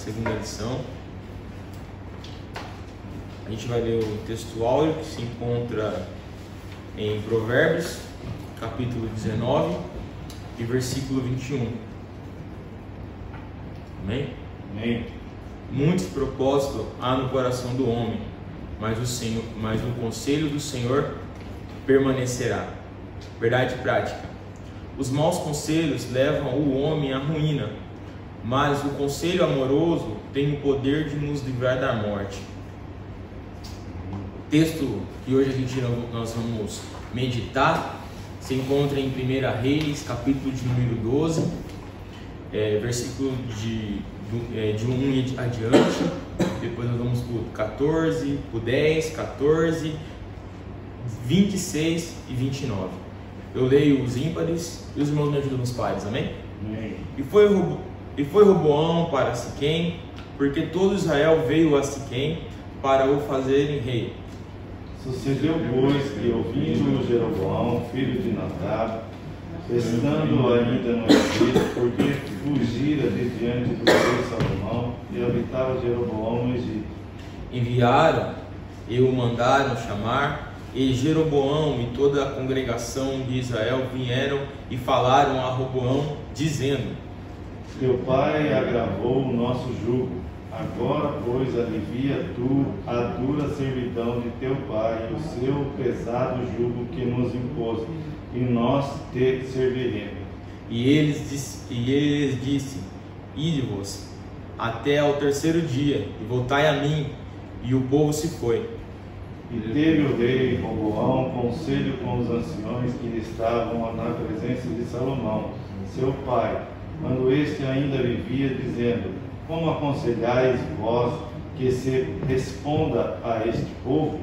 segunda lição. A gente vai ler o texto áureo que se encontra em Provérbios, capítulo 19 e versículo 21. Amém? Amém. Muitos propósitos há no coração do homem, mas o conselho do Senhor permanecerá. Verdade prática. Os maus conselhos levam o homem à ruína, mas o conselho amoroso tem o poder de nos livrar da morte. O texto que hoje nós vamos meditar se encontra em 1 Reis, capítulo de número 12, versículo de 1 adiante. Depois nós vamos para o 14, para o 10, 14, 26 e 29. Eu leio os ímpares e os irmãos me ajudam nos pares, amém? Amém. E foi Roboão para Siquém, porque todo Israel veio a Siquém para o fazerem rei. Sucedeu, pois, que ouvindo Jeroboão, filho de Nadab, estando ainda no Egito, porque fugira de diante do rei Salomão, e habitava Jeroboão no Egito. Enviaram e o mandaram chamar, e Jeroboão e toda a congregação de Israel vieram e falaram a Roboão, dizendo: Teu pai agravou o nosso jugo. Agora, pois, alivia tu a dura servidão de teu pai e o seu pesado jugo que nos impôs, e nós te serviremos. E eles disse: Ide-vos até ao terceiro dia, e voltai a mim. E o povo se foi. E teve o rei Roboão conselho com os anciões que estavam na presença de Salomão, seu pai, quando este ainda vivia, dizendo: Como aconselhais vós que se responda a este povo?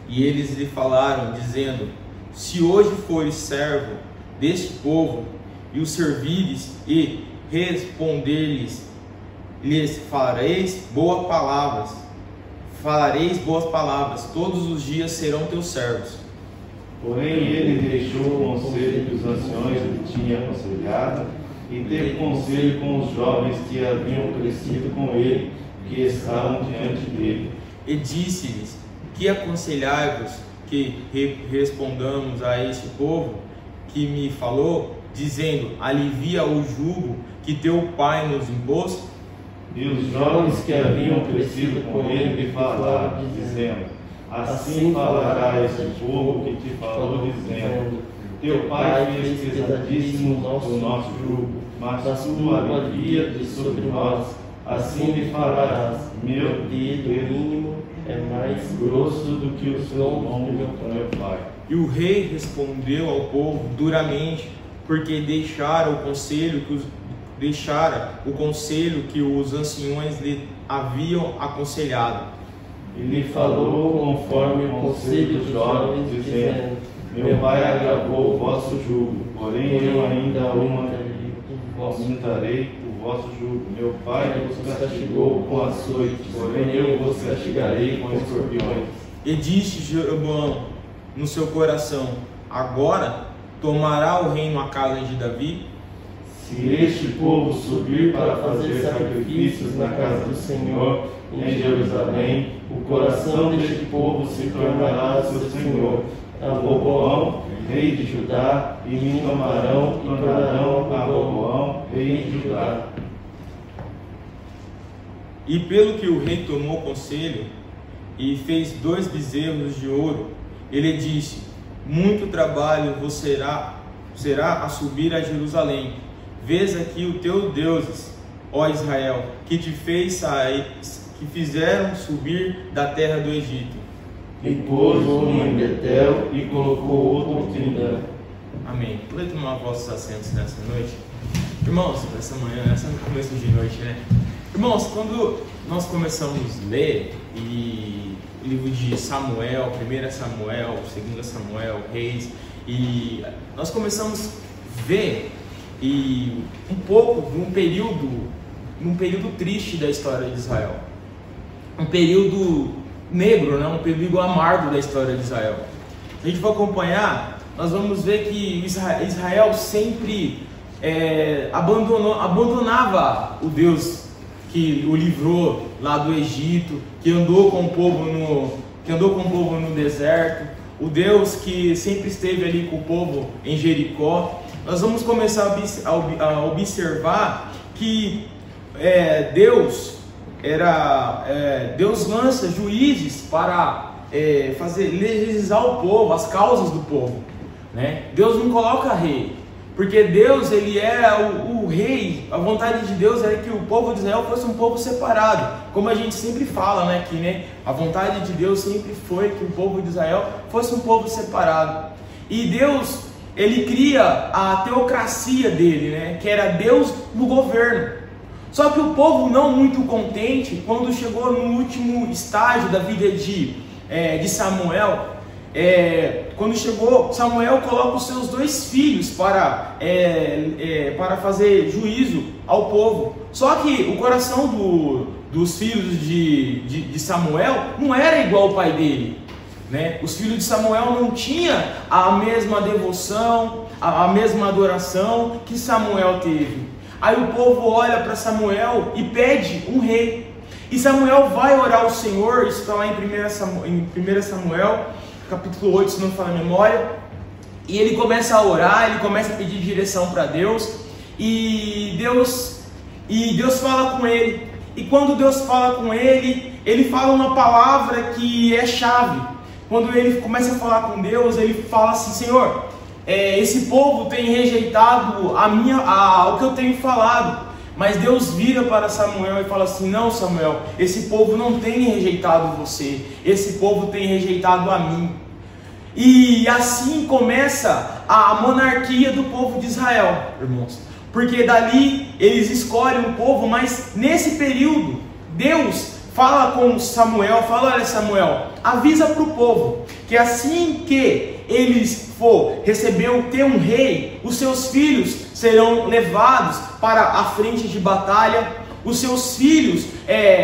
E eles lhe falaram, dizendo: Se hoje fores servo deste povo, e o servires e responder-lhes, lhes falareis boas palavras, todos os dias serão teus servos. Porém ele deixou o conselho que os anciões lhe tinham aconselhado, e teve conselho com os jovens que haviam crescido com ele, que estavam diante dele. E disse-lhes: Que aconselhai-vos que respondamos a este povo que me falou, dizendo: Alivia o jugo que teu pai nos impôs? E os jovens que haviam crescido com ele lhe falaram, dizendo: Assim falará este povo que te falou, dizendo: Teu pai fez pesadíssimo o nosso jugo, mas tu alivia sobre nós. Assim lhe falarás: Meu dedo mínimo é mais grosso do que os lombos do meu pai. E o rei respondeu ao povo duramente, porque deixara o conselho que os anciões lhe haviam aconselhado. E lhe falou conforme o conselho dos jovens, dizendo: Meu pai agravou o vosso jugo, porém eu ainda aumentarei o vosso jugo. Meu pai vos castigou com açoites, porém eu vos castigarei com escorpiões. E disse Jeroboão no seu coração: Agora tomará o reino a casa de Davi? Se este povo subir para fazer sacrifícios na casa do Senhor em Jerusalém, o coração deste povo se tornará seu senhor, a Roboão, rei de Judá, e me tomarão e tornarão a Roboão, rei de Judá. E pelo que o rei tomou conselho e fez 2 bezerros de ouro, ele disse: Muito trabalho vos será a subir a Jerusalém. Vês aqui o teu deuses, ó Israel, que te fez sair, que fizeram subir da terra do Egito. E pôs um em Betel e colocou outro em Dan. Amém. Podem tomar vossos assentos nessa noite? Irmãos, nessa manhã, nessa começo de noite, né? Irmãos, quando nós começamos a ler o livro de Samuel, 1 Samuel, 2 Samuel, Reis, e nós começamos a ver um pouco de um período triste da história de Israel, um período negro, né? Um período amargo da história de Israel. Se a gente for acompanhar, nós vamos ver que Israel sempre abandonava o Deus que o livrou lá do Egito, que andou com o povo no deserto, o Deus que sempre esteve ali com o povo em Jericó. Nós vamos começar a observar que Deus lança juízes para legislar o povo, as causas do povo, né? Deus não coloca rei, porque Deus, ele era o rei. A vontade de Deus era que o povo de Israel fosse um povo separado, como a gente sempre fala, né? Que, né, a vontade de Deus sempre foi que o povo de Israel fosse um povo separado. E Deus, ele cria a teocracia dele, né? Que era Deus no governo. Só que o povo, não muito contente, quando chegou no último estágio da vida de Samuel, quando chegou, Samuel coloca os seus 2 filhos para fazer juízo ao povo. Só que o coração dos filhos de Samuel não era igual ao pai dele, né? Os filhos de Samuel não tinham a mesma devoção, a mesma adoração que Samuel teve. Aí o povo olha para Samuel e pede um rei. E Samuel vai orar ao Senhor. Isso está lá em 1 Samuel, capítulo 8, se não me falha a memória. E ele começa a orar, ele começa a pedir direção para Deus. E Deus fala com ele. E quando Deus fala com ele, ele fala uma palavra que é chave. Quando ele começa a falar com Deus, ele fala assim: Senhor, esse povo tem rejeitado o que eu tenho falado. Mas Deus vira para Samuel e fala assim: não, Samuel, esse povo não tem rejeitado você, esse povo tem rejeitado a mim. E assim começa a monarquia do povo de Israel, irmãos. Porque dali eles escolhem um povo, mas nesse período Deus fala com Samuel, fala: olha, Samuel, avisa para o povo que assim que eles ter um rei, os seus filhos serão levados para a frente de batalha, os seus filhos,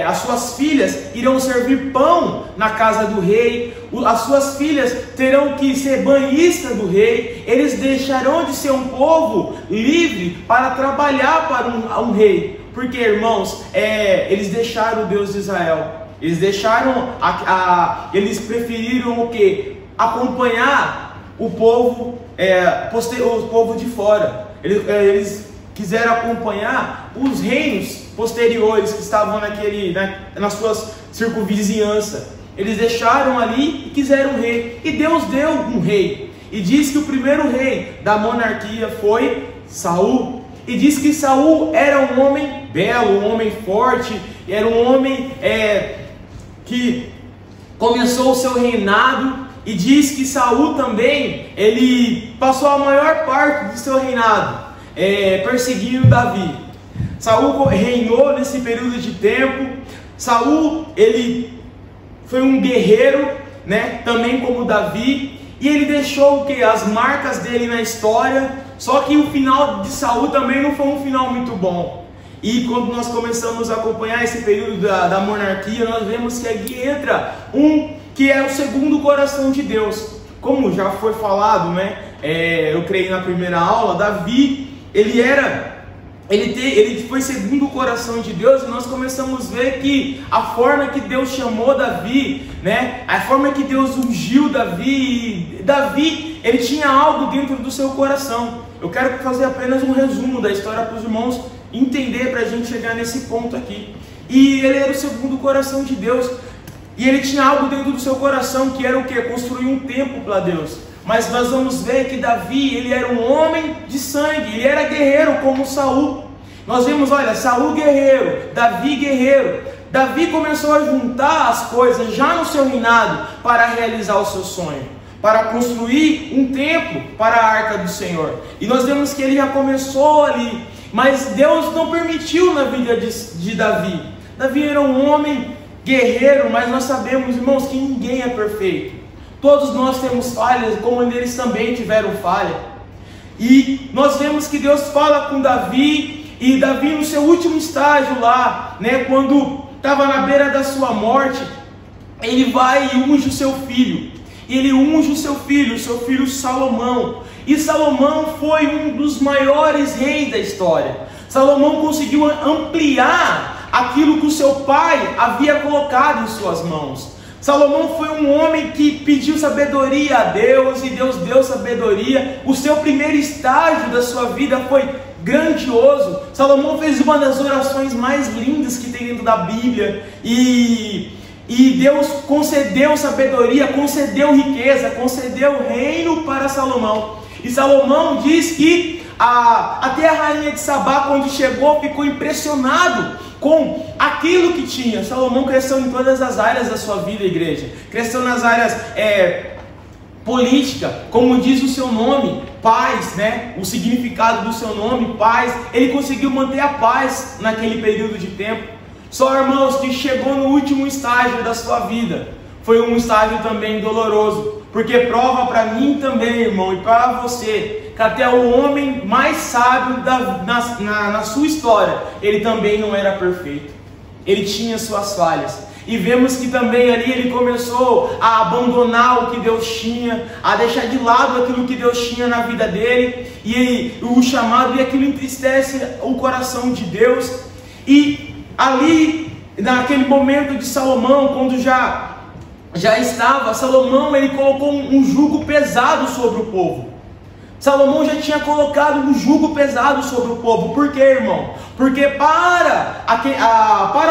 as suas filhas irão servir pão na casa do rei, as suas filhas terão que ser banhistas do rei, eles deixarão de ser um povo livre para trabalhar para um rei. Porque, irmãos, eles deixaram o Deus de Israel, eles deixaram, eles preferiram o quê? Acompanhar o povo, o povo de fora. Eles quiseram acompanhar os reinos posteriores que estavam nas suas circunvizinhanças. Eles deixaram ali e quiseram um rei. E Deus deu um rei. E diz que o primeiro rei da monarquia foi Saul. E diz que Saul era um homem belo, um homem forte, era um homem que começou o seu reinado. E diz que Saul também, ele passou a maior parte do seu reinado perseguindo Davi. Saul reinou nesse período de tempo. Saul, ele foi um guerreiro, né, também como Davi, e ele deixou o que? As marcas dele na história. Só que o final de Saul também não foi um final muito bom. E quando nós começamos a acompanhar esse período da monarquia, nós vemos que aqui entra que é o segundo coração de Deus. Como já foi falado, né? Eu creio na primeira aula, Davi, ele foi segundo o coração de Deus. E nós começamos a ver que a forma que Deus chamou Davi, né? A forma que Deus ungiu Davi, ele tinha algo dentro do seu coração. Eu quero fazer apenas um resumo da história para os irmãos entender, para a gente chegar nesse ponto aqui. E ele era o segundo coração de Deus. E ele tinha algo dentro do seu coração que era o que? Construir um templo para Deus. Mas nós vamos ver que Davi, ele era um homem de sangue, ele era guerreiro como Saul. Nós vemos, olha, Saul guerreiro, Davi guerreiro. Davi começou a juntar as coisas já no seu reinado para realizar o seu sonho, para construir um templo para a arca do Senhor. E nós vemos que ele já começou ali, mas Deus não permitiu na vida de Davi. Davi era um homem guerreiro, mas nós sabemos, irmãos, que ninguém é perfeito. Todos nós temos falhas, como eles também tiveram falha. E nós vemos que Deus fala com Davi, e Davi no seu último estágio lá, né, quando estava na beira da sua morte, ele vai e unge o seu filho. E ele unge o seu filho Salomão. E Salomão foi um dos maiores reis da história. Salomão conseguiu ampliar aquilo que o seu pai havia colocado em suas mãos. Salomão foi um homem que pediu sabedoria a Deus e Deus deu sabedoria. O seu primeiro estágio da sua vida foi grandioso. Salomão fez uma das orações mais lindas que tem dentro da Bíblia e Deus concedeu sabedoria, concedeu riqueza, concedeu reino para Salomão. E Salomão diz que até a rainha de Sabá, quando chegou, ficou impressionado com aquilo que tinha. Salomão cresceu em todas as áreas da sua vida, igreja. Cresceu nas áreas política, como diz o seu nome, paz, né? O significado do seu nome, paz. Ele conseguiu manter a paz naquele período de tempo. Só, irmãos, que chegou no último estágio da sua vida. Foi um estágio também doloroso, porque prova para mim também, irmão, e para você, que até o homem mais sábio na sua história, ele também não era perfeito. Ele tinha suas falhas. E vemos que também ali ele começou a abandonar o que Deus tinha, a deixar de lado aquilo que Deus tinha na vida dele, e o chamado, e aquilo entristece o coração de Deus. E ali, naquele momento de Salomão, quando já estava, Salomão, ele colocou um jugo pesado sobre o povo. Salomão já tinha colocado um jugo pesado sobre o povo. Por quê, irmão? Porque para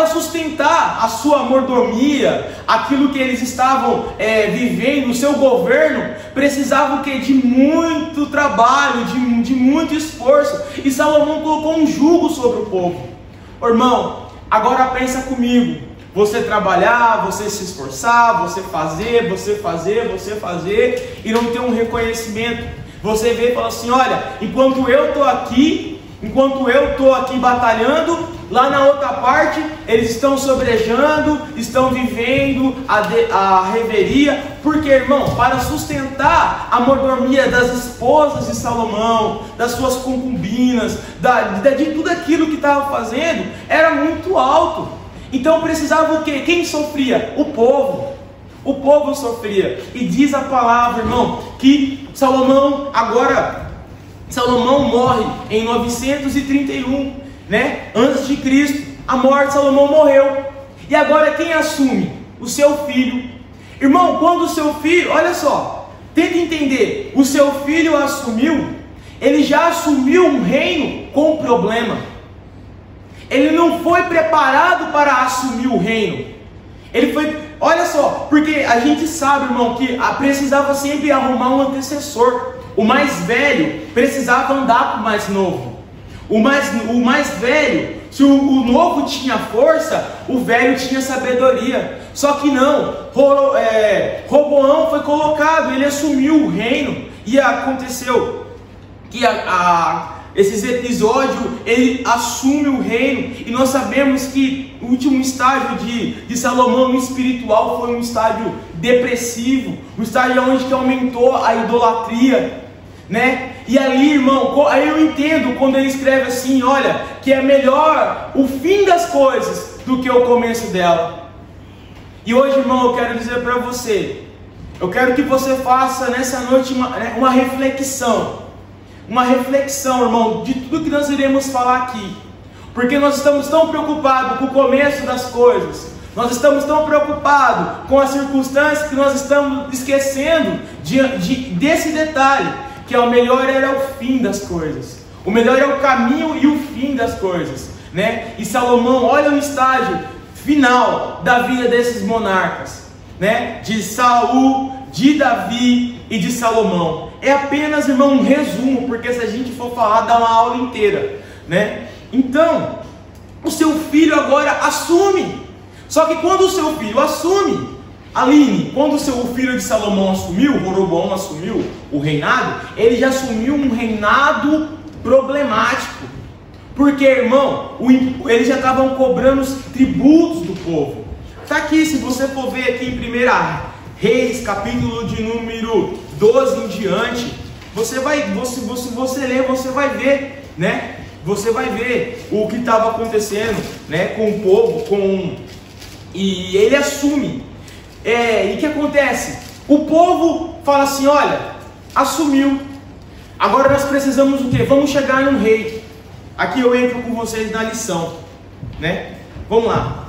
sustentar a sua mordomia, aquilo que eles estavam vivendo, o seu governo, precisava o quê? De muito trabalho, de muito esforço. E Salomão colocou um jugo sobre o povo. Irmão, agora pensa comigo. Você trabalhar, você se esforçar, você fazer, e não ter um reconhecimento. Você vê e fala assim, olha, enquanto eu estou aqui batalhando, lá na outra parte, eles estão sobrejando, estão vivendo a reveria. Porque, irmão, para sustentar a mordomia das esposas de Salomão, das suas concubinas, de tudo aquilo que estava fazendo, era muito alto. Então precisava o quê? Quem sofria? O povo. O povo sofria. E diz a palavra, irmão, que Salomão morre em 931, né? Antes de Cristo. A morte de Salomão morreu. E agora quem assume? O seu filho. Irmão, quando o seu filho, olha só, tenta entender, o seu filho assumiu, ele já assumiu um reino com problema. Ele não foi preparado para assumir o reino. Ele foi, olha só, porque a gente sabe, irmão, que precisava sempre arrumar um antecessor. O mais velho precisava andar com o mais novo. O mais velho, se o novo tinha força, o velho tinha sabedoria. Só que não, Roboão foi colocado, ele assumiu o reino. E aconteceu que esses episódios, ele assume o reino, e nós sabemos que o último estágio de Salomão espiritual foi um estágio depressivo, um estágio onde que aumentou a idolatria, né? E ali, irmão, aí eu entendo quando ele escreve assim, olha, que é melhor o fim das coisas do que o começo dela. E hoje, irmão, eu quero dizer para você, eu quero que você faça nessa noite uma reflexão. Uma reflexão, irmão, de tudo que nós iremos falar aqui. Porque nós estamos tão preocupados com o começo das coisas. Nós estamos tão preocupados com as circunstâncias que nós estamos esquecendo desse detalhe. Que o melhor era o fim das coisas. O melhor é o caminho e o fim das coisas, né? E Salomão, olha o estágio final da vida desses monarcas, né? De Saul, de Davi e de Salomão. É apenas, irmão, um resumo, porque se a gente for falar, dá uma aula inteira, né? Então, o seu filho agora assume. Só que quando o seu filho assume, Aline, quando o filho de Salomão assumiu, Roboão assumiu o reinado, ele já assumiu um reinado problemático. Porque, irmão, eles já estavam cobrando os tributos do povo. Está aqui, se você for ver aqui em 1 Reis, capítulo de número 12 em diante, você ler, você vai ver, né? Você vai ver o que estava acontecendo, né, com o povo, e ele assume. E o que acontece? O povo fala assim, olha, assumiu, agora nós precisamos do quê? Vamos chegar num rei. Aqui eu entro com vocês na lição, né? vamos lá.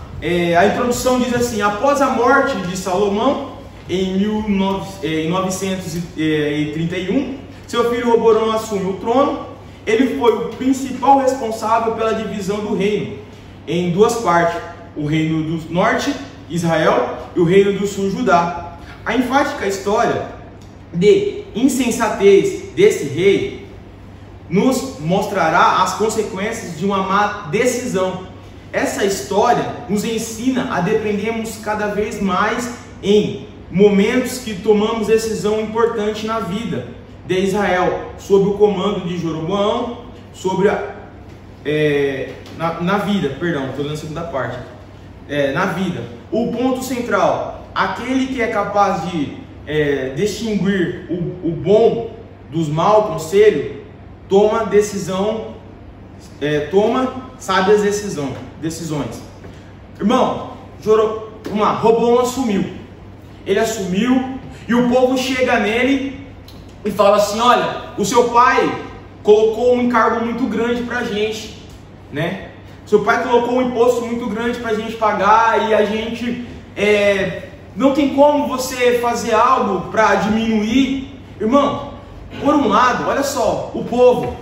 A introdução diz assim: após a morte de Salomão, em 931, seu filho Roboão assume o trono. Ele foi o principal responsável pela divisão do reino em duas partes: o reino do norte, Israel, e o reino do sul, Judá. A enfática história de insensatez desse rei nos mostrará as consequências de uma má decisão. Essa história nos ensina a dependermos cada vez mais em momentos que tomamos decisão importante na vida de Israel, sob o comando de Jeroboão, na vida, estou lendo a segunda parte, na vida. O ponto central: aquele que é capaz de distinguir o bom dos mau conselho, toma sábias decisões. Irmão, vamos lá, Roboão assumiu. Ele assumiu e o povo chega nele e fala assim: olha, o seu pai colocou um encargo muito grande para a gente, né? Seu pai colocou um imposto muito grande para a gente pagar e a gente não tem como você fazer algo para diminuir. Irmão, por um lado, olha só, o povo,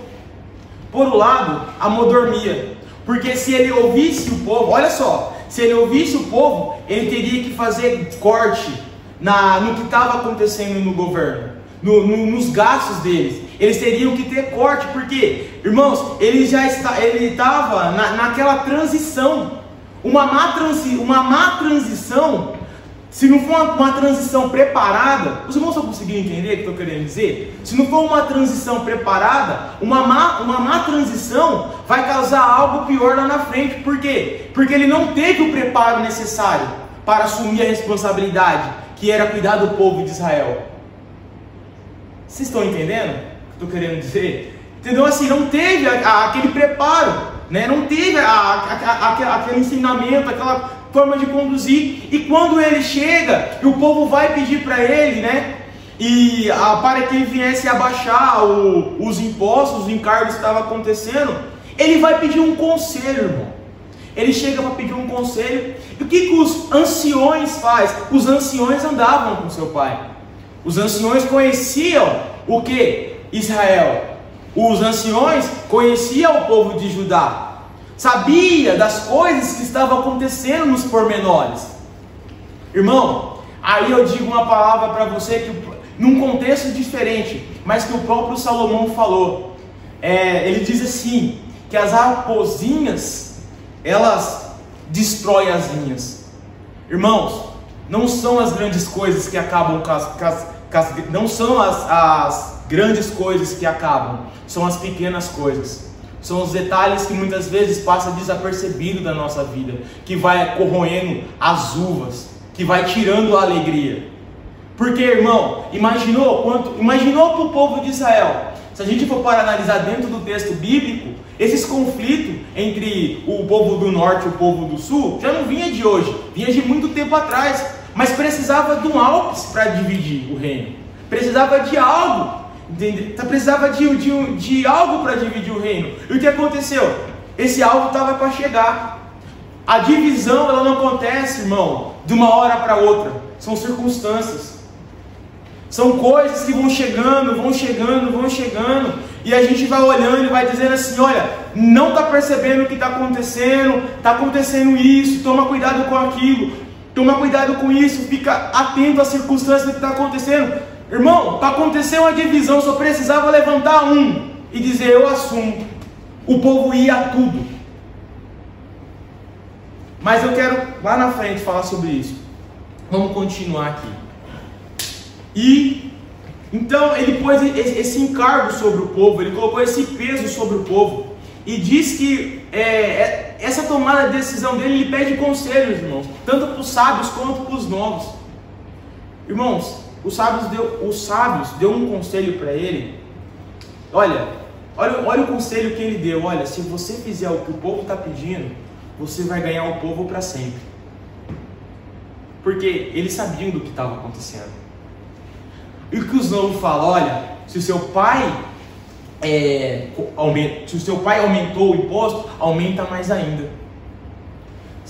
por um lado, Amon dormia, porque se ele ouvisse o povo, olha só, se ele ouvisse o povo, ele teria que fazer corte no que estava acontecendo no governo, nos gastos deles. Eles teriam que ter corte, porque, irmãos, ele estava naquela transição, uma má transição. Se não for uma transição preparada, os irmãos estão conseguindo entender o que eu estou querendo dizer? Se não for uma transição preparada, uma má transição vai causar algo pior lá na frente. Por quê? Porque ele não teve o preparo necessário para assumir a responsabilidade, que era cuidar do povo de Israel. Vocês estão entendendo o que eu estou querendo dizer? Entendeu? Assim, não teve aquele preparo, né? Não teve aquele ensinamento, aquela forma de conduzir. E quando ele chega e o povo vai pedir para ele, né, para que ele viesse abaixar os impostos, os encargos que estavam acontecendo, ele vai pedir um conselho, irmão. Ele chega para pedir um conselho. E o que os anciões fazem? Os anciões andavam com seu pai. Os anciões conheciam o que? Israel. Os anciões conheciam o povo de Judá. Sabia das coisas que estavam acontecendo nos pormenores. Irmão, aí eu digo uma palavra para você que, num contexto diferente, mas que o próprio Salomão falou. Ele diz assim, que as raposinhas, elas destroem as linhas. Irmãos, não são as grandes coisas que acabam não são as grandes coisas que acabam, são as pequenas coisas. São os detalhes que muitas vezes passam desapercebido da nossa vida, que vai corroendo as uvas, que vai tirando a alegria. Porque, irmão, imaginou para o povo de Israel, se a gente for para analisar dentro do texto bíblico, esses conflitos entre o povo do norte e o povo do sul, já não vinha de hoje, vinha de muito tempo atrás, mas precisava de um ápice para dividir o reino, precisava de algo, precisava de algo para dividir o reino. E o que aconteceu? Esse algo estava para chegar. A divisão, ela não acontece, irmão, de uma hora para outra, são circunstâncias. São coisas que vão chegando, e a gente vai olhando e vai dizendo assim: olha, não está percebendo o que está acontecendo isso, toma cuidado com aquilo, toma cuidado com isso, fica atento às circunstâncias que está acontecendo. Irmão, para acontecer uma divisão, só precisava levantar um e dizer: eu assumo. O povo ia a tudo. Mas eu quero lá na frente falar sobre isso. Vamos continuar aqui. E então ele pôs esse encargo sobre o povo, ele colocou esse peso sobre o povo, e diz que essa tomada de decisão dele, ele pede conselhos, irmãos, tanto para os sábios quanto para os novos. Irmãos, os sábios deu um conselho para ele. Olha o conselho que ele deu: olha, se você fizer o que o povo está pedindo, você vai ganhar o povo para sempre. Porque eles sabiam do que estava acontecendo. E o que os novos falam? Olha, se o seu pai aumentou o imposto, aumenta mais ainda.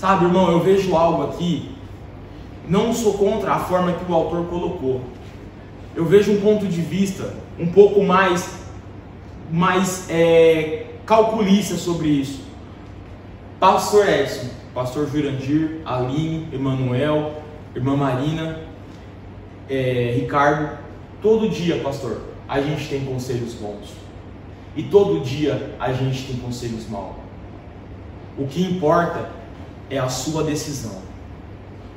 Sabe, irmão, eu vejo algo aqui, não sou contra a forma que o autor colocou. Eu vejo um ponto de vista um pouco mais calculista sobre isso. Pastor Edson, Pastor Jurandir, Aline, Emanuel, Irmã Marina, Ricardo, todo dia, pastor, a gente tem conselhos bons. E todo dia a gente tem conselhos maus. O que importa é a sua decisão.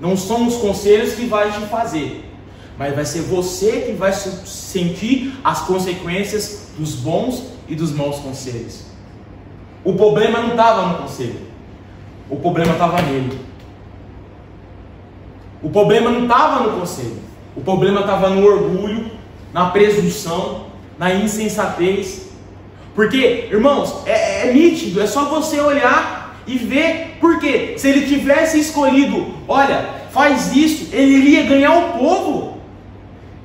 Não são os conselhos que vai te fazer, mas vai ser você que vai sentir as consequências dos bons e dos maus conselhos. O problema não estava no conselho, o problema estava nele. O problema não estava no conselho, o problema estava no orgulho, na presunção, na insensatez. Porque, irmãos, é nítido, é só você olhar e ver. Porque se ele tivesse escolhido, olha, faz isso, ele iria ganhar o povo.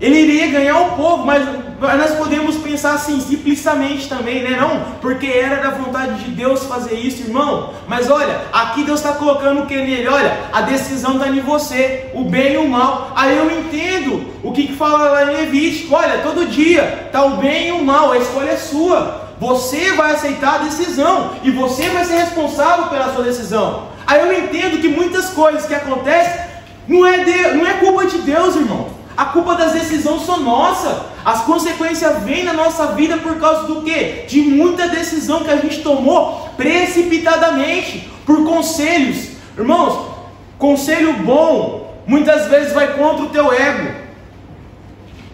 Ele iria ganhar o povo, mas nós podemos pensar assim, simplesmente também, né? Não, porque era da vontade de Deus fazer isso, irmão. Mas olha, aqui Deus está colocando o que nele? Olha, a decisão está em você, o bem e o mal. Aí eu entendo o que fala lá em Levítico. Olha, todo dia está o bem e o mal, a escolha é sua. Você vai aceitar a decisão e você vai ser responsável pela sua decisão. Aí eu entendo que muitas coisas que acontecem não é culpa de Deus, irmão. A culpa das decisões são nossa. As consequências vêm na nossa vida por causa do quê? De muita decisão que a gente tomou precipitadamente, por conselhos. Irmãos, conselho bom muitas vezes vai contra o teu ego.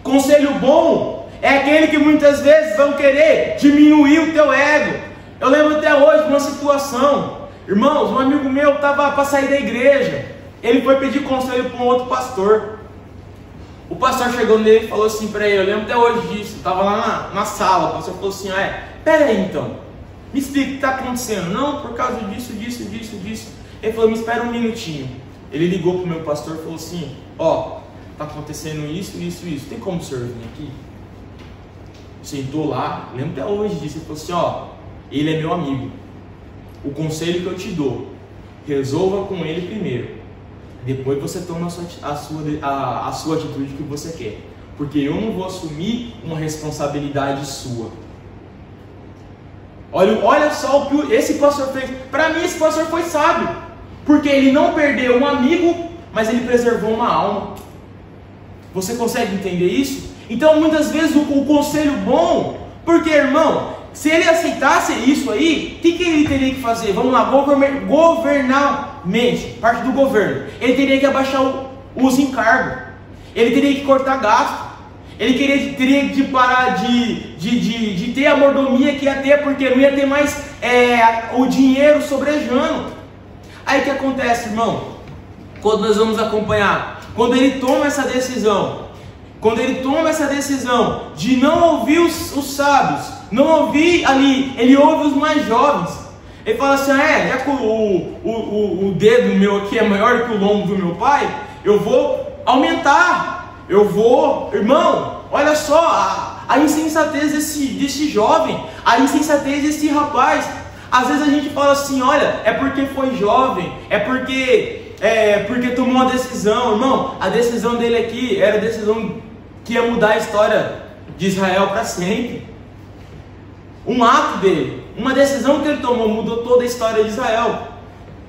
Conselho bom é aquele que muitas vezes vão querer diminuir o teu ego. Eu lembro até hoje de uma situação. Irmãos, um amigo meu estava para sair da igreja. Ele foi pedir conselho para um outro pastor. O pastor chegou nele e falou assim para ele, eu lembro até hoje disso, estava lá na sala, o pastor falou assim, pera aí então, me explica o que está acontecendo. Não, por causa disso. Ele falou, me espera um minutinho. Ele ligou para o meu pastor e falou assim, está acontecendo isso, tem como o senhor vir aqui? Sentou lá, lembro até hoje disso, ele falou assim, ele é meu amigo, o conselho que eu te dou, resolva com ele primeiro. Depois você toma a sua atitude que você quer. Porque eu não vou assumir uma responsabilidade sua. Olha só o que esse pastor fez. Para mim esse pastor foi sábio. Porque ele não perdeu um amigo, mas ele preservou uma alma. Você consegue entender isso? Então muitas vezes o conselho bom, porque irmão, se ele aceitasse isso aí, o que ele teria que fazer? Vamos lá, governalmente, parte do governo. Ele teria que abaixar os encargos. Ele teria que cortar gasto. Ele teria que parar de ter a mordomia que ia ter, porque não ia ter mais o dinheiro sobrejando. Aí o que acontece, irmão? Quando nós vamos acompanhar, quando ele toma essa decisão, de não ouvir os sábios, não ouvir ali, ele ouve os mais jovens. Ele fala assim, já que o dedo meu aqui é maior que o lombo do meu pai, eu vou aumentar, irmão, olha só a insensatez desse jovem, a insensatez desse rapaz. Às vezes a gente fala assim, olha, é porque foi jovem, é porque tomou uma decisão. Irmão, a decisão dele aqui era a decisão que ia mudar a história de Israel para sempre. Um ato dele, uma decisão que ele tomou, mudou toda a história de Israel.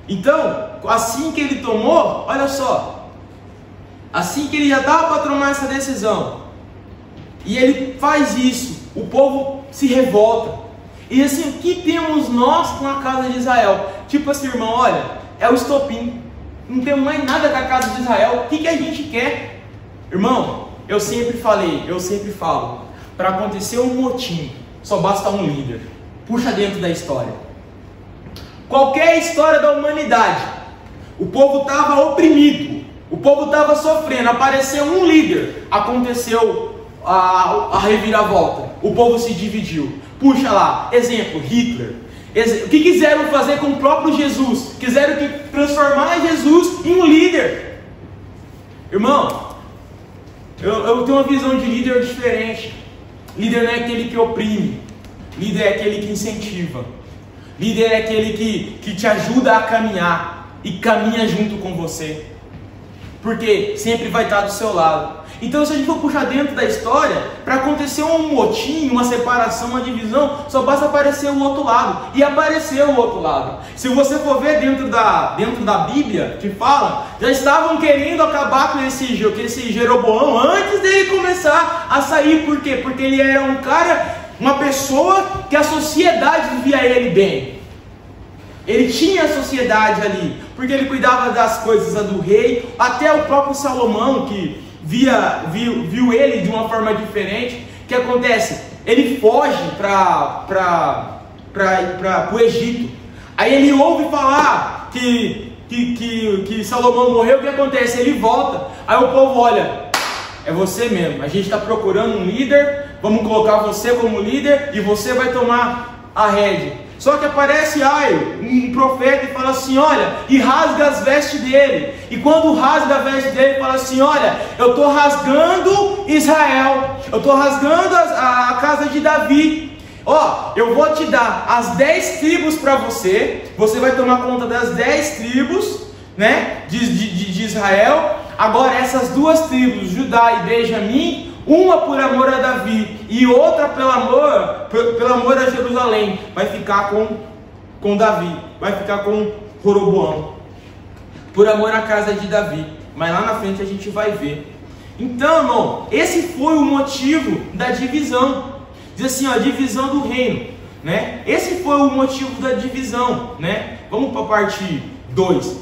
Então, assim que ele tomou, olha só, assim que ele já estava para tomar essa decisão, e ele faz isso, o povo se revolta. E assim, o que temos nós com a casa de Israel? Tipo assim, irmão, olha, é o estopim. Não temos mais nada com a casa de Israel. O que a gente quer? Irmão, eu sempre falo, para acontecer um motim, só basta um líder. Puxa dentro da história. Qualquer história da humanidade, o povo estava oprimido, o povo estava sofrendo, apareceu um líder, aconteceu a reviravolta, o povo se dividiu. Puxa lá, exemplo, Hitler. O que quiseram fazer com o próprio Jesus? Quiseram transformar Jesus em um líder. Irmão, eu tenho uma visão de líder diferente. Líder não é aquele que oprime, líder é aquele que incentiva, líder é aquele que te ajuda a caminhar. e caminha junto com você, porque sempre vai estar do seu lado. Então, se a gente for puxar dentro da história, para acontecer um motim, uma separação, uma divisão, só basta aparecer o outro lado. E apareceu o outro lado. Se você for ver dentro da Bíblia, que fala, já estavam querendo acabar com esse Jeroboão antes dele começar a sair. Por quê? Porque ele era um cara, uma pessoa que a sociedade via ele bem. Ele tinha a sociedade ali, porque ele cuidava das coisas do rei. Até o próprio Salomão, que viu ele de uma forma diferente. O que acontece? Ele foge para o Egito. Aí ele ouve falar que Salomão morreu. O que acontece? Ele volta. Aí o povo olha, é você mesmo, a gente está procurando um líder, vamos colocar você como líder e você vai tomar a rédea. Só que aparece um profeta e fala assim, olha, e rasga as vestes dele. E quando rasga a veste dele, fala assim, olha, eu estou rasgando Israel, eu estou rasgando a casa de Davi. Ó, eu vou te dar as 10 tribos para você vai tomar conta das 10 tribos, né, de Israel. Agora essas 2 tribos, Judá e Benjamim, uma por amor a Davi e outra pelo amor a Jerusalém, vai ficar com Davi, vai ficar com Roboão, por amor à casa de Davi. Mas lá na frente a gente vai ver. Então, irmão, esse foi o motivo da divisão. Diz assim, ó, divisão do reino, né? Esse foi o motivo da divisão, né? Vamos para a parte 2.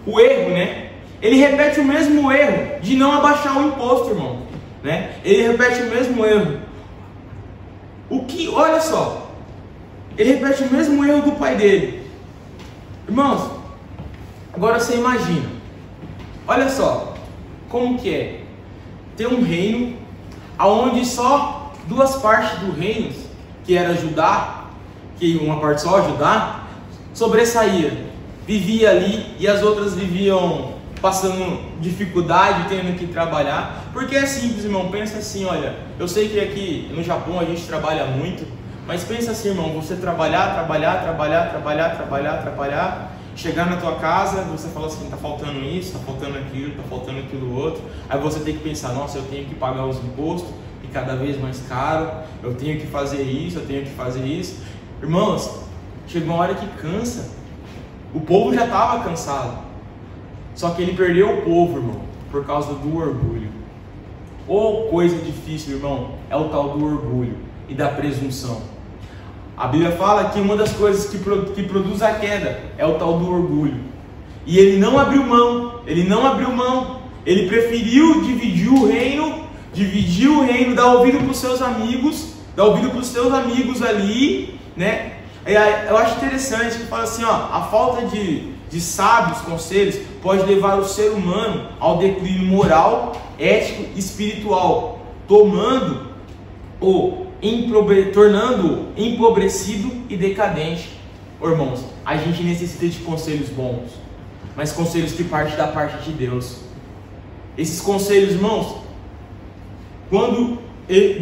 O erro, né? Ele repete o mesmo erro de não abaixar o imposto, irmão. Né? Ele repete o mesmo erro. Olha só, ele repete o mesmo erro do pai dele. Irmãos, agora você imagina, olha só, como que é ter um reino onde só 2 partes do reino, que era Judá, que uma parte só, Judá, sobressaía, vivia ali, e as outras viviam passando dificuldade, tendo que trabalhar. Porque é simples, irmão, pensa assim, olha, eu sei que aqui no Japão a gente trabalha muito, mas pensa assim, irmão, você trabalhar, chegar na tua casa, você fala assim, tá faltando isso, tá faltando aquilo outro, aí você tem que pensar, nossa, eu tenho que pagar os impostos, e cada vez mais caro, eu tenho que fazer isso, Irmãos, chega uma hora que cansa. O povo já estava cansado. Só que ele perdeu o povo, irmão, por causa do orgulho. Coisa difícil, irmão, é o tal do orgulho e da presunção. A Bíblia fala que uma das coisas que produz a queda é o tal do orgulho. E ele não abriu mão, ele preferiu dividir o reino, dar ouvido para os seus amigos ali, né? Eu acho interessante que fala assim, ó, a falta de sábios conselhos pode levar o ser humano ao declínio moral, ético e espiritual, tornando-o empobrecido e decadente. Irmãos, a gente necessita de conselhos bons, mas conselhos que partem da parte de Deus. Esses conselhos, irmãos, quando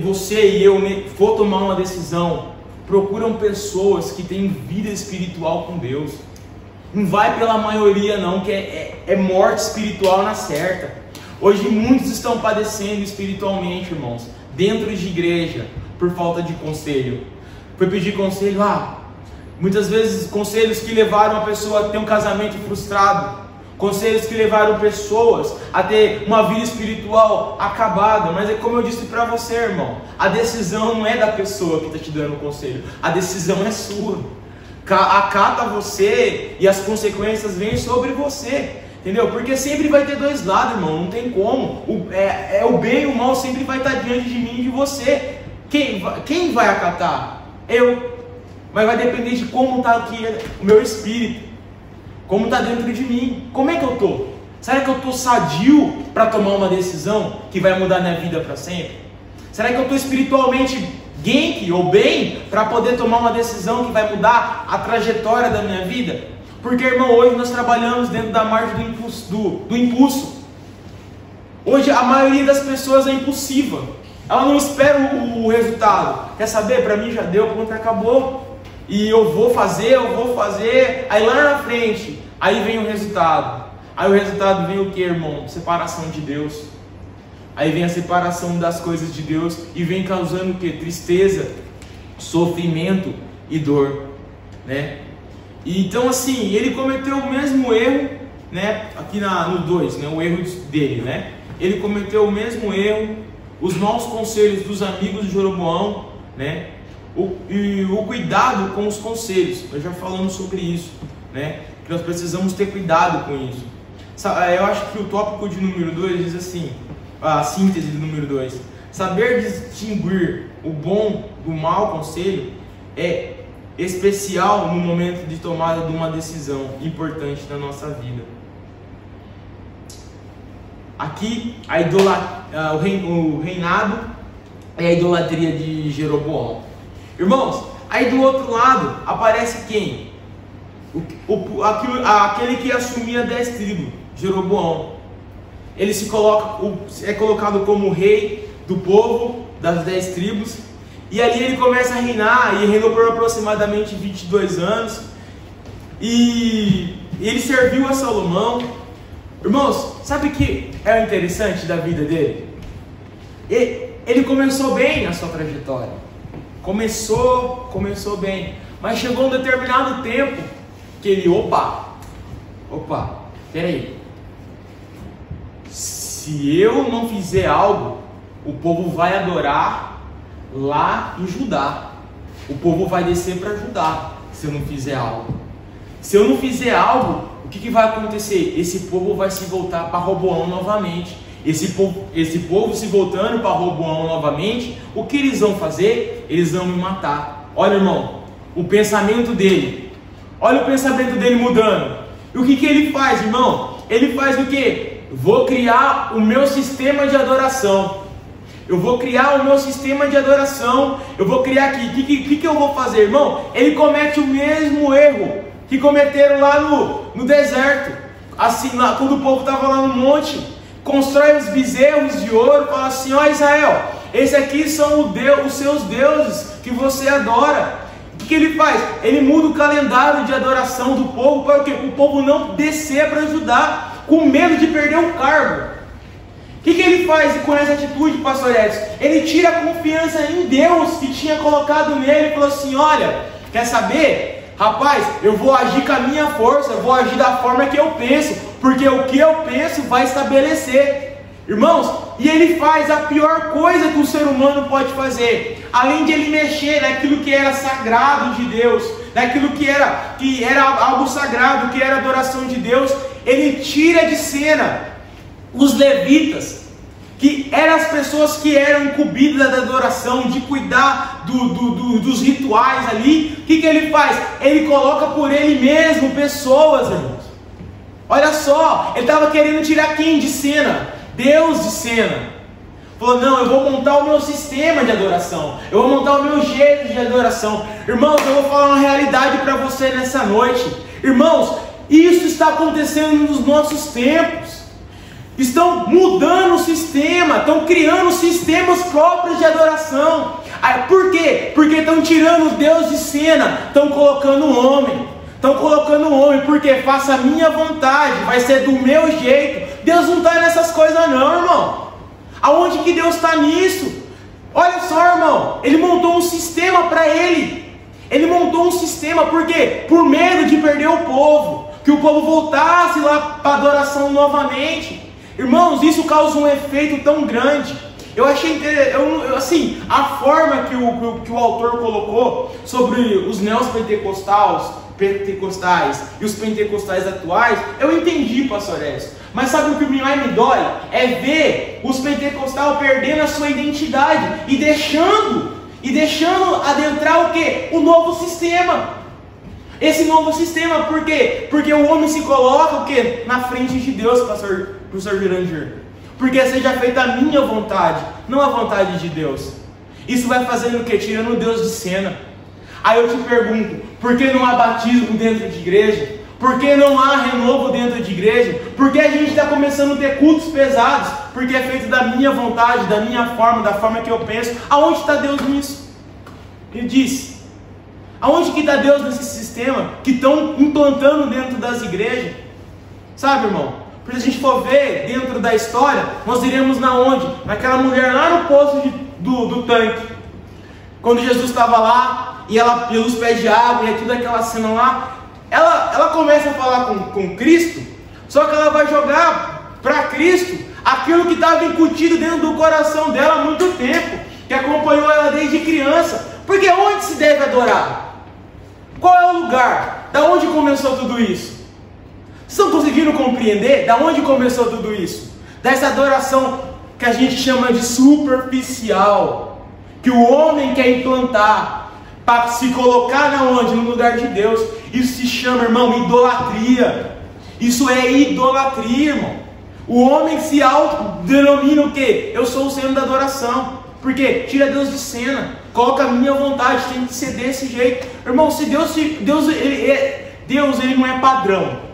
você e eu for tomar uma decisão, procuram pessoas que têm vida espiritual com Deus. Não vai pela maioria não, que é morte espiritual na certa. Hoje muitos estão padecendo espiritualmente, irmãos, dentro de igreja, por falta de conselho. Foi pedir conselho, muitas vezes conselhos que levaram a pessoa a ter um casamento frustrado, conselhos que levaram pessoas a ter uma vida espiritual acabada. Mas é como eu disse para você, irmão, a decisão não é da pessoa que está te dando o conselho, a decisão é sua. Acata você e as consequências vêm sobre você, entendeu? Porque sempre vai ter 2 lados, irmão, não tem como. O bem e o mal sempre vai estar diante de mim e de você. Quem vai acatar? Eu. Mas vai depender de como está aqui o meu espírito, como está dentro de mim. Como é que eu estou? Será que eu estou sadio para tomar uma decisão que vai mudar minha vida para sempre? Será que eu estou espiritualmente genki ou bem para poder tomar uma decisão que vai mudar a trajetória da minha vida? Porque, irmão, hoje nós trabalhamos dentro da margem do impulso. Hoje a maioria das pessoas é impulsiva, ela não espera o resultado. Quer saber? Para mim já deu, pronto, acabou, e eu vou fazer, aí lá na frente Aí vem o resultado. Aí o resultado vem o que, irmão? Separação de Deus. Aí vem a separação das coisas de Deus e vem causando o que? Tristeza, sofrimento e dor, né? E então assim, ele cometeu o mesmo erro, né? Aqui no 2, né? O erro dele, né? Ele cometeu o mesmo erro, os maus conselhos dos amigos de Jeroboão, né? E o cuidado com os conselhos. Nós já falamos sobre isso, né? Que nós precisamos ter cuidado com isso. Eu acho que o tópico de número 2 diz assim, a síntese do número 2: saber distinguir o bom do mau conselho é especial no momento de tomada de uma decisão importante na nossa vida. Aqui o reinado é a idolatria de Jeroboão. Irmãos, aí do outro lado aparece quem? Aquele que assumia 10 tribos, Jeroboão. Ele é colocado como rei do povo das 10 tribos. E ali ele começa a reinar, e reinou por aproximadamente 22 anos. E ele serviu a Salomão. Irmãos, sabe o que é o interessante da vida dele? Ele começou bem a sua trajetória. Começou bem. Mas chegou um determinado tempo que ele, peraí. Se eu não fizer algo, o povo vai adorar lá em Judá. O povo vai descer para Judá se eu não fizer algo. Se eu não fizer algo, o que vai acontecer? Esse povo vai se voltar para Roboão novamente. Esse povo se voltando para Roboão novamente, o que eles vão fazer? Eles vão me matar. Olha, irmão, o pensamento dele. Olha o pensamento dele mudando. E o que ele faz, irmão? Ele faz o quê? Vou criar o meu sistema de adoração. Eu vou criar o meu sistema de adoração. Eu vou criar aqui. O que eu vou fazer, irmão? Ele comete o mesmo erro que cometeram lá no deserto. Assim, lá, quando o povo estava lá no monte, constrói os bezerros de ouro, fala assim: ó Israel, esses aqui são os seus deuses que você adora. O que ele faz? Ele muda o calendário de adoração do povo para o quê? O povo não descer para ajudar, com medo de perder o cargo. O que ele faz com essa atitude, pastor Edson? Ele tira a confiança em Deus que tinha colocado nele e falou assim: olha, quer saber? Rapaz, eu vou agir com a minha força, eu vou agir da forma que eu penso, porque o que eu penso vai estabelecer. Irmãos, e ele faz a pior coisa que o ser humano pode fazer. Além de ele mexer naquilo que era sagrado de Deus, naquilo que era algo sagrado, que era adoração de Deus, ele tira de cena os levitas, que eram as pessoas que eram incumbidas da adoração, de cuidar dos rituais ali. O que ele faz? Ele coloca por ele mesmo pessoas, irmãos. Olha só, ele estava querendo tirar quem de cena? Deus de cena. Falou: não, eu vou montar o meu sistema de adoração, eu vou montar o meu jeito de adoração. Irmãos, eu vou falar uma realidade para você nessa noite. Irmãos, isso está acontecendo nos nossos tempos. Estão mudando o sistema, estão criando sistemas próprios de adoração. Por quê? Porque estão tirando Deus de cena, estão colocando o homem. Porque faça a minha vontade, vai ser do meu jeito. Deus não está nessas coisas não, irmão. Aonde que Deus está nisso? Olha só, irmão, ele montou um sistema para ele. Ele montou um sistema, por quê? Por medo de perder o povo, que o povo voltasse lá para a adoração novamente. Irmãos, isso causa um efeito tão grande. Eu achei assim, a forma que o autor colocou sobre os neopentecostais e os pentecostais atuais, eu entendi, pastor Edson. Mas sabe o que mais me dói? É ver os pentecostais perdendo a sua identidade e deixando adentrar o quê? O novo sistema. Esse novo sistema, por quê? Porque o homem se coloca o quê? Na frente de Deus, professor Jurandir. Porque seja feita a minha vontade, não a vontade de Deus. Isso vai fazendo o quê? Tirando Deus de cena. Aí eu te pergunto, por que não há batismo dentro de igreja? Por que não há renovo dentro de igreja? Por que a gente está começando a ter cultos pesados? Porque é feito da minha vontade, da minha forma, da forma que eu penso. Aonde está Deus nisso? Ele disse. Aonde que está Deus nesse sistema que estão implantando dentro das igrejas? Sabe, irmão? Porque se a gente for ver dentro da história, nós iremos na onde? Naquela mulher lá no poço do tanque. Quando Jesus estava lá, e Jesus pede água, e é tudo aquela cena lá, ela começa a falar com Cristo, só que ela vai jogar para Cristo aquilo que estava incutido dentro do coração dela há muito tempo, que acompanhou ela desde criança. Porque onde se deve adorar? Qual é o lugar? Da onde começou tudo isso? Vocês estão conseguindo compreender da onde começou tudo isso? Dessa adoração que a gente chama de superficial, que o homem quer implantar para se colocar na onde? No lugar de Deus. Isso se chama, irmão, idolatria. Isso é idolatria, irmão. O homem se autodenomina o quê? Eu sou o centro da adoração. Por quê? Tira Deus de cena, coloca a minha vontade, tem que ser desse jeito. Irmão, se Deus ele não é padrão.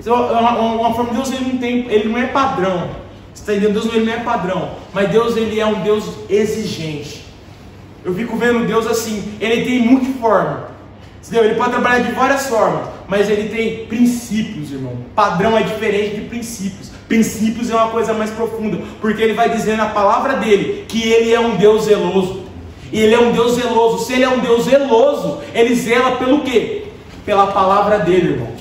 Uma forma de Deus ele não é padrão. Você está entendendo? Deus ele não é padrão, mas Deus ele é um Deus exigente. Eu fico vendo Deus assim, ele tem multiforma. Ele pode trabalhar de várias formas, mas ele tem princípios, irmão. Padrão é diferente de princípios. Princípios é uma coisa mais profunda, porque ele vai dizer na palavra dele que ele é um Deus zeloso. E ele é um Deus zeloso. Se ele é um Deus zeloso, ele zela pelo quê? Pela palavra dele, irmão.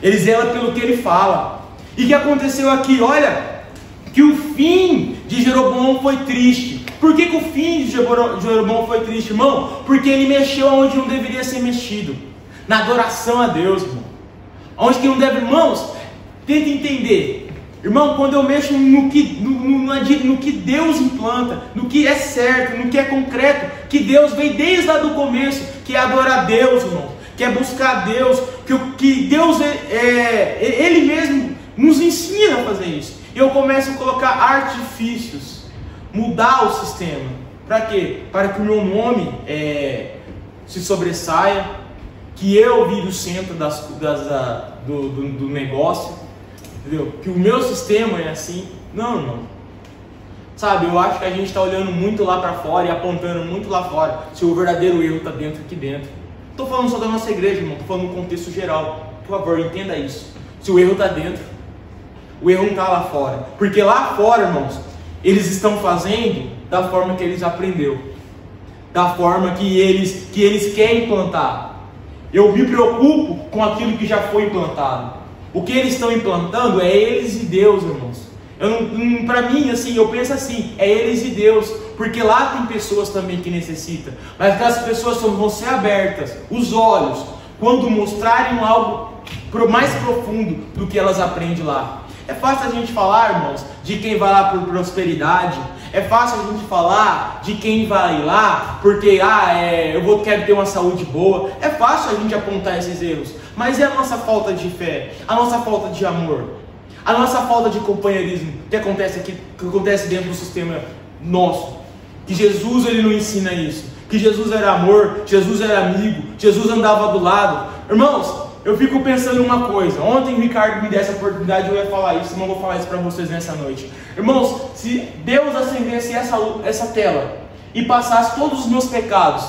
Ele zela pelo que ele fala. E o que aconteceu aqui? Olha, que o fim de Jeroboão foi triste. Por que o fim de Jeroboão foi triste, irmão? Porque ele mexeu onde não deveria ser mexido. Na adoração a Deus, irmão. Onde que não deve, irmãos, tenta entender. Irmão, quando eu mexo no que Deus implanta, no que é certo, no que é concreto, que Deus vem desde lá do começo, que é adorar a Deus, irmão. Que é buscar Deus, que Deus, Ele mesmo nos ensina a fazer isso. E eu começo a colocar artifícios, mudar o sistema. Para quê? Para que o meu nome se sobressaia, que eu vire o centro do negócio, entendeu? Que o meu sistema é assim. Não, irmão. Sabe, eu acho que a gente está olhando muito lá para fora e apontando muito lá fora, se o verdadeiro erro está dentro aqui dentro. Estou falando só da nossa igreja, irmão, estou falando no contexto geral. Por favor, entenda isso. Se o erro está dentro, o erro não está lá fora. Porque lá fora, irmãos, eles estão fazendo da forma que eles aprenderam, da forma que eles querem implantar. Eu me preocupo com aquilo que já foi implantado. O que eles estão implantando é eles e Deus, irmãos. Para mim, assim, eu penso assim, é eles e Deus, porque lá tem pessoas também que necessitam, mas aquelas pessoas vão ser abertas, os olhos, quando mostrarem algo mais profundo do que elas aprendem lá. É fácil a gente falar, irmãos, de quem vai lá por prosperidade, é fácil a gente falar de quem vai lá porque quero ter uma saúde boa, é fácil a gente apontar esses erros, mas e a nossa falta de fé, a nossa falta de amor? A nossa falta de companheirismo que acontece aqui, que acontece dentro do sistema nosso, que Jesus ele não ensina isso, que Jesus era amor, Jesus era amigo, Jesus andava do lado. Irmãos, eu fico pensando uma coisa. Ontem o Ricardo me deu essa oportunidade, eu ia falar isso, não vou falar isso para vocês nessa noite. Irmãos, se Deus acendesse essa tela e passasse todos os meus pecados,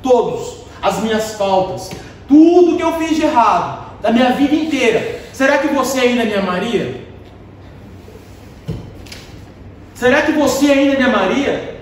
todos, as minhas faltas, tudo que eu fiz de errado, da minha vida inteira, será que você ainda me amaria? Será que você ainda me amaria?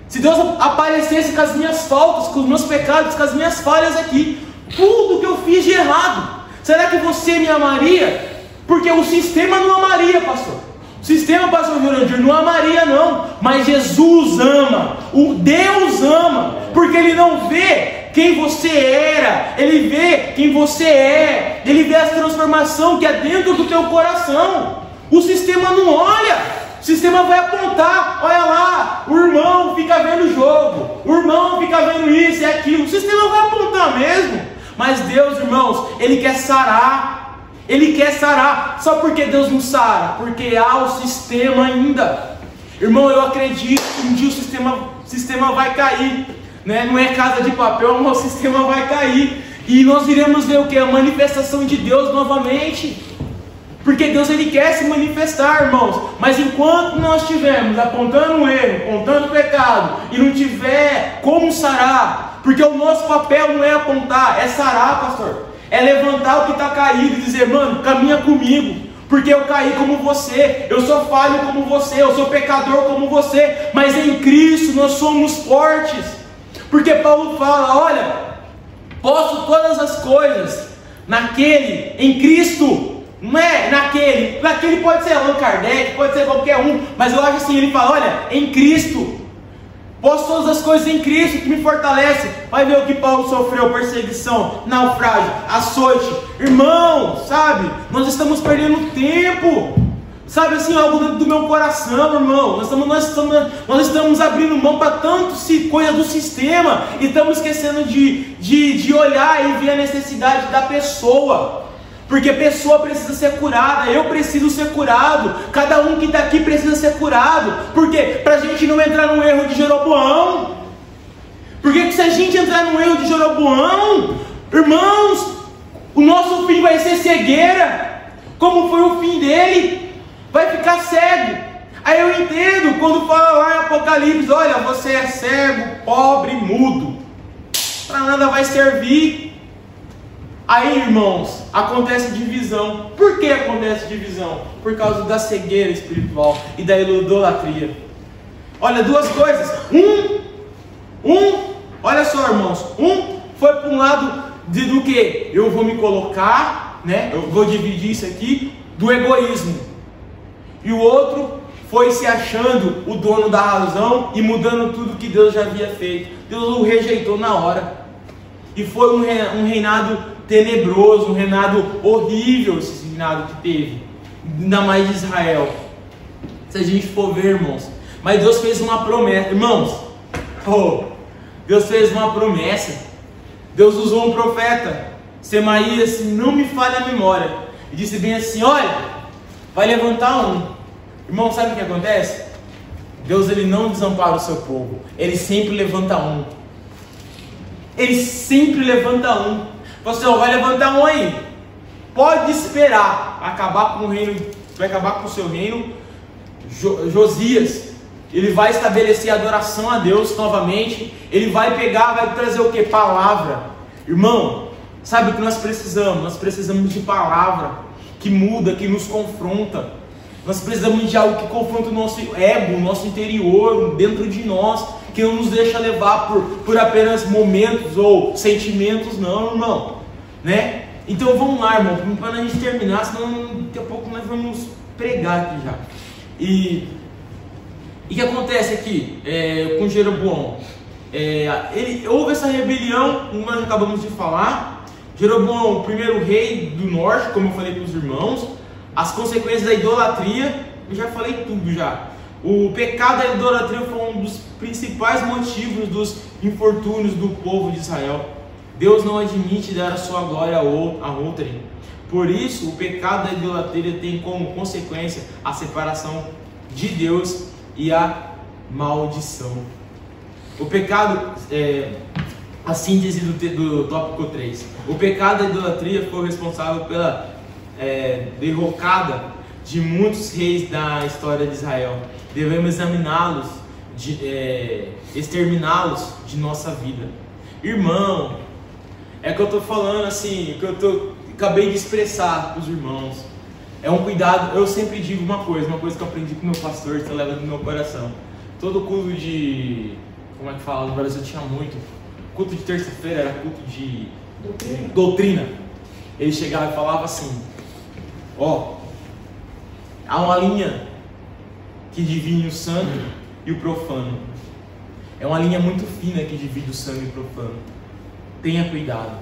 Se Deus aparecesse com as minhas faltas, com os meus pecados, com as minhas falhas aqui, tudo que eu fiz de errado, será que você me amaria? Porque o sistema não amaria, pastor. O sistema, pastor Jurandir, não amaria não, mas Jesus ama, o Deus ama, porque Ele não vê quem você era, Ele vê quem você é, Ele vê a transformação que é dentro do teu coração. O sistema não olha. O sistema vai apontar, olha lá, o irmão fica vendo o jogo, o irmão fica vendo isso e aquilo, o sistema vai apontar mesmo, mas Deus, irmãos, Ele quer sarar, só porque Deus não sara, porque há o sistema ainda, irmão, eu acredito que um dia o sistema vai cair, né? Não é casa de papel, mas o sistema vai cair, e nós iremos ver o que? A manifestação de Deus novamente. Porque Deus Ele quer se manifestar, irmãos. Mas enquanto nós estivermos apontando um erro, apontando o pecado, e não tiver como sarar, porque o nosso papel não é apontar, é sarar, pastor. É levantar o que está caído e dizer, mano, caminha comigo, porque eu caí como você, eu sou falho como você, eu sou pecador como você, mas em Cristo nós somos fortes, porque Paulo fala, olha, posso todas as coisas naquele, em Cristo, não é naquele pode ser Allan Kardec, pode ser qualquer um, mas eu acho assim, ele fala, olha, em Cristo, posso todas as coisas em Cristo que me fortalece. Vai ver o que Paulo sofreu, perseguição, naufrágio, açoite, irmão, sabe, nós estamos perdendo tempo, sabe assim, algo dentro do meu coração, irmão, nós estamos abrindo mão para tanto coisa do sistema, e estamos esquecendo de olhar e ver a necessidade da pessoa, porque a pessoa precisa ser curada, eu preciso ser curado, cada um que está aqui precisa ser curado, porque para a gente não entrar no erro de Jeroboão, porque se a gente entrar no erro de Jeroboão, irmãos, o nosso fim vai ser cegueira, como foi o fim dele, vai ficar cego. Aí eu entendo quando fala lá em Apocalipse, olha, você é cego, pobre, mudo, para nada vai servir. Aí, irmãos, acontece divisão. Por que acontece divisão? Por causa da cegueira espiritual e da idolatria. Olha, duas coisas. Olha só, irmãos. Foi para um lado do que? Eu vou me colocar, né? Eu vou dividir isso aqui, do egoísmo. E o outro foi se achando o dono da razão e mudando tudo que Deus já havia feito. Deus o rejeitou na hora. E foi um reinado tenebroso, um reinado horrível, esse reinado que teve, ainda mais de Israel, se a gente for ver, irmãos. Mas Deus fez uma promessa, irmãos, Deus fez uma promessa. Deus usou um profeta, Semaías, se não me falha a memória, e disse bem assim, olha, vai levantar um. Irmão, sabe o que acontece? Deus, ele não desampara o seu povo, ele sempre levanta um. Ele sempre levanta um. Você vai levantar um aí. Pode esperar acabar com o reino, vai acabar com o seu reino. Josias, ele vai estabelecer a adoração a Deus novamente. Ele vai pegar, vai trazer o que? Palavra. Irmão, sabe o que nós precisamos? Nós precisamos de palavra que muda, que nos confronta. Nós precisamos de algo que confronta o nosso ego, o nosso interior, dentro de nós, que não nos deixa levar por apenas momentos ou sentimentos, não, irmão, né? Então vamos lá, irmão, para a gente terminar, senão daqui a pouco nós vamos pregar aqui já. E o que acontece aqui com Jeroboão? Houve essa rebelião, como nós acabamos de falar. Jeroboão, o primeiro rei do norte, como eu falei para os irmãos. As consequências da idolatria, eu já falei tudo já. O pecado da idolatria foi um dos principais motivos dos infortúnios do povo de Israel. Deus não admite dar a sua glória a outrem. Por isso, o pecado da idolatria tem como consequência a separação de Deus e a maldição. O pecado, a síntese do tópico 3. O pecado da idolatria foi responsável pela derrocada de muitos reis da história de Israel. Devemos examiná-los, exterminá-los de nossa vida. Irmão, é que eu estou falando assim, que eu acabei de expressar para os irmãos. É um cuidado. Eu sempre digo uma coisa que eu aprendi com meu pastor, que leva no meu coração. Todo culto de, como é que fala, no Brasil tinha muito, culto de terça-feira era culto de doutrina. Ele chegava e falava assim: há uma linha que divide o santo e o profano. É uma linha muito fina que divide o santo e o profano. Tenha cuidado.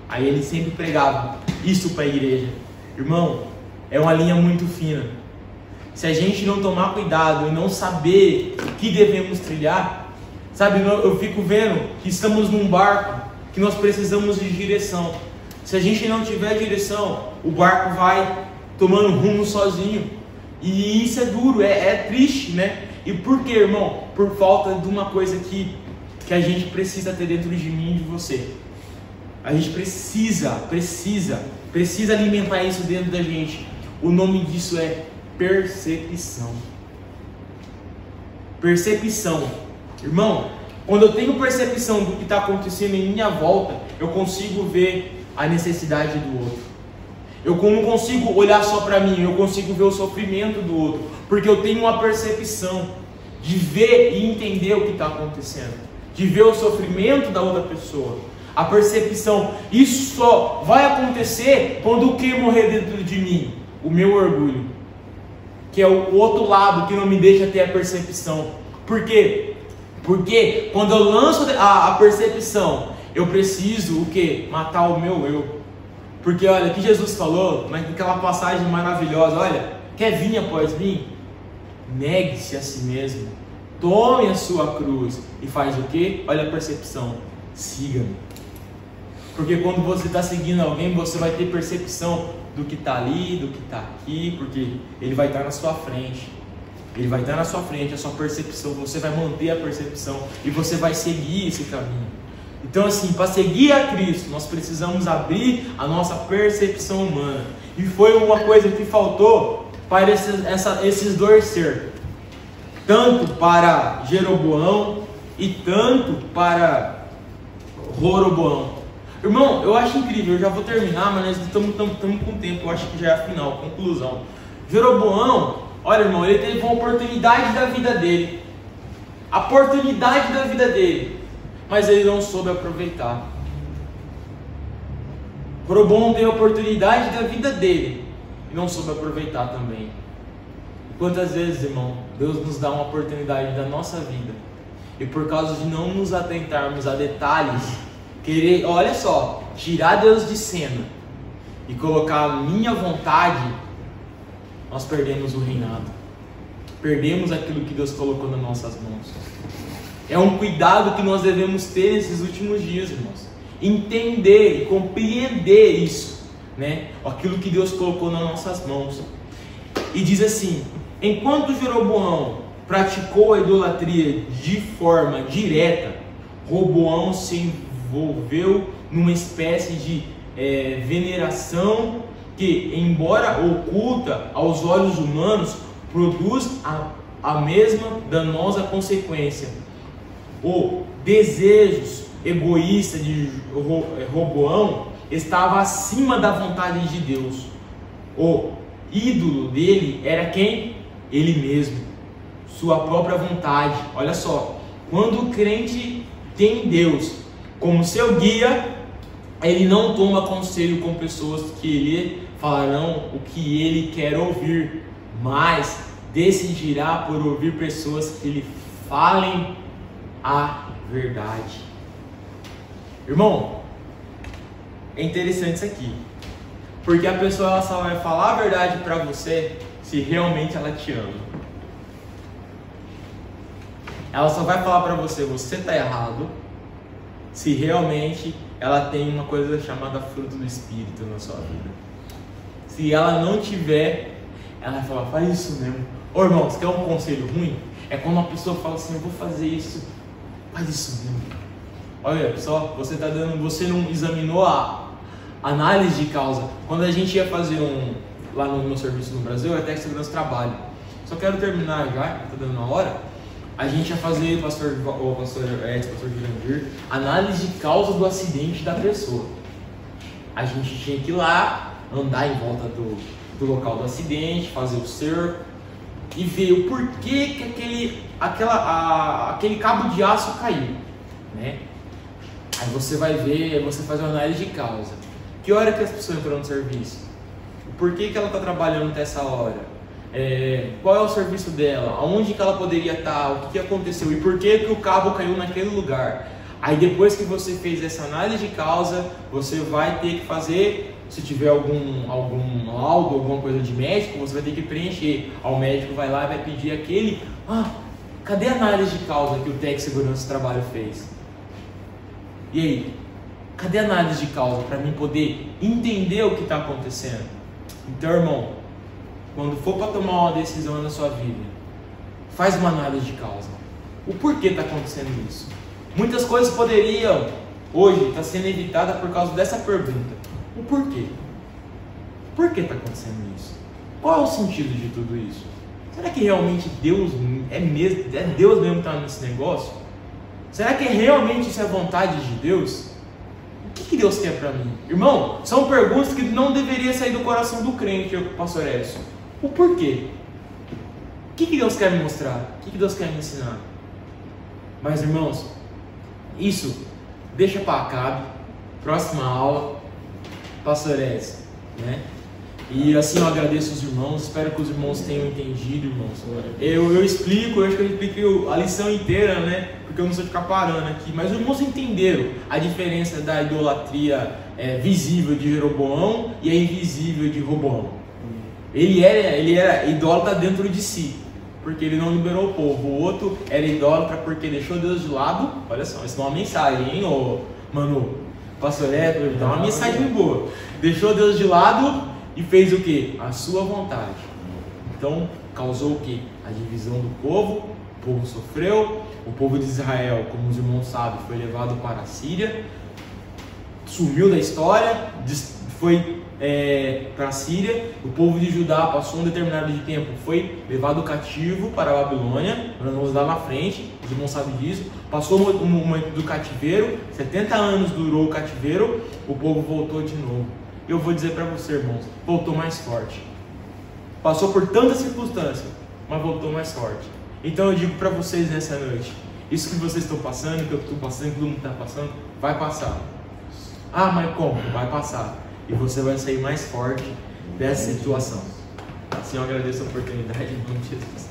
Aí ele sempre pregava isso para a igreja. Irmão, é uma linha muito fina. Se a gente não tomar cuidado e não saber o que devemos trilhar, sabe, eu fico vendo que estamos num barco, que nós precisamos de direção. Se a gente não tiver direção, o barco vai tomando rumo sozinho. E isso é duro, é triste, né? E por quê, irmão? Por falta de uma coisa que a gente precisa ter dentro de mim e de você. A gente precisa alimentar isso dentro da gente. O nome disso é percepção. Percepção. Irmão, Quando eu tenho percepção do que está acontecendo em minha volta, eu consigo ver a necessidade do outro. Eu não consigo olhar só para mim, eu consigo ver o sofrimento do outro, porque eu tenho uma percepção de ver e entender o que está acontecendo, de ver o sofrimento da outra pessoa. A percepção, isso só vai acontecer quando o que morrer dentro de mim? O meu orgulho, que é o outro lado que não me deixa ter a percepção. Por quê? Porque quando eu lanço a percepção, eu preciso o quê? Matar o meu eu. Porque olha, que Jesus falou, naquela passagem maravilhosa, olha, quer vir após mim? Negue-se a si mesmo, tome a sua cruz e faz o quê? Olha a percepção, siga-me. Porque quando você está seguindo alguém, você vai ter percepção do que está ali, do que está aqui, porque ele vai estar na sua frente. Ele vai estar na sua frente, a sua percepção, você vai manter a percepção e você vai seguir esse caminho. Então assim, para seguir a Cristo, nós precisamos abrir a nossa percepção humana. E foi uma coisa que faltou para esses dois ser, tanto para Jeroboão e tanto para Roroboão. Irmão, eu acho incrível, eu já vou terminar, mas nós estamos com tempo, eu acho que já é a final, conclusão. Jeroboão, olha irmão, ele teve uma oportunidade da vida dele, mas ele não soube aproveitar. Jeroboão teve a oportunidade da vida dele e não soube aproveitar também. Quantas vezes, irmão, Deus nos dá uma oportunidade da nossa vida e por causa de não nos atentarmos a detalhes, querer, olha só, tirar Deus de cena e colocar a minha vontade, nós perdemos o reinado, perdemos aquilo que Deus colocou nas nossas mãos. É um cuidado que nós devemos ter nesses últimos dias, irmãos, entender e compreender isso, né? Aquilo que Deus colocou nas nossas mãos. E diz assim: enquanto Jeroboão praticou a idolatria de forma direta, Roboão se envolveu numa espécie de veneração que, embora oculta aos olhos humanos, produz a mesma danosa consequência. O desejo egoísta de Roboão estava acima da vontade de Deus. O ídolo dele era quem? Ele mesmo, sua própria vontade. Olha só, quando o crente tem Deus como seu guia, ele não toma conselho com pessoas que lhe falarão o que ele quer ouvir, mas decidirá por ouvir pessoas que lhe falem a verdade. Irmão, é interessante isso aqui, porque a pessoa ela só vai falar a verdade para você se realmente ela te ama. Ela só vai falar para você está errado, se realmente ela tem uma coisa chamada fruto do Espírito na sua vida. Se ela não tiver, ela vai falar, faz isso mesmo. Ô irmão, você quer um conselho ruim? É quando uma pessoa fala assim, eu vou fazer isso, faz isso mesmo. Olha só, você não examinou a análise de causa. Quando a gente ia fazer lá no meu serviço no Brasil, é técnico de segurança do trabalho. Só quero terminar já, está dando uma hora. A gente ia fazer, pastor Jurandir, análise de causa do acidente da pessoa. A gente tinha que ir lá, andar em volta do local do acidente, fazer o cerco e ver o porquê que aquele cabo de aço caiu, né? Aí você vai ver, você faz uma análise de causa. Que hora que as pessoas entram no serviço? O porquê que ela está trabalhando até essa hora? Qual é o serviço dela? Aonde que ela poderia estar? O que aconteceu? E por que o cabo caiu naquele lugar? Aí depois que você fez essa análise de causa, você vai ter que fazer, se tiver algum laudo, alguma coisa de médico, você vai ter que preencher. Aí o médico vai lá e vai pedir aquele... cadê a análise de causa que o técnico de segurança do trabalho fez? E aí? Cadê a análise de causa para mim poder entender o que está acontecendo? Então, irmão, quando for para tomar uma decisão na sua vida, faz uma análise de causa. O porquê está acontecendo isso? Muitas coisas poderiam, hoje, estar sendo evitadas por causa dessa pergunta. O porquê? Por que está acontecendo isso? Qual é o sentido de tudo isso? Será que realmente Deus Deus mesmo que está nesse negócio? Será que realmente isso é vontade de Deus? O que Deus quer para mim? Irmão, são perguntas que não deveriam sair do coração do crente, pastor Edson. O porquê? O que Deus quer me mostrar? O que Deus quer me ensinar? Mas, irmãos, isso deixa para Acabe, próxima aula, pastor Edson, né? E assim eu agradeço os irmãos, espero que os irmãos tenham entendido, irmãos. Eu explico, eu acho que eu expliquei a lição inteira, né? Porque eu não sou de ficar parando aqui, mas os irmãos entenderam a diferença da idolatria visível de Jeroboão e a invisível de Roboão. Ele era idólatra dentro de si, porque ele não liberou o povo. O outro era idólatra porque deixou Deus de lado. Olha só, isso é uma mensagem, hein, ô Manu? Pastor Edson, dá uma mensagem boa. Deixou Deus de lado e fez o que? A sua vontade. Então, causou o que? A divisão do povo, o povo sofreu, o povo de Israel, como os irmãos sabem, foi levado para a Síria, sumiu da história, foi para a Síria, o povo de Judá passou um determinado de tempo, foi levado cativo para a Babilônia, nós vamos lá na frente, os irmãos sabem disso, passou o momento do cativeiro, 70 anos durou o cativeiro, o povo voltou de novo. Eu vou dizer para você, irmãos, voltou mais forte. Passou por tantas circunstâncias, mas voltou mais forte. Então eu digo para vocês nessa noite, isso que vocês estão passando, que eu estou passando, que todo mundo está passando, vai passar. Ah, mas como? Vai passar. E você vai sair mais forte dessa situação. Assim eu agradeço a oportunidade, em nome de Jesus.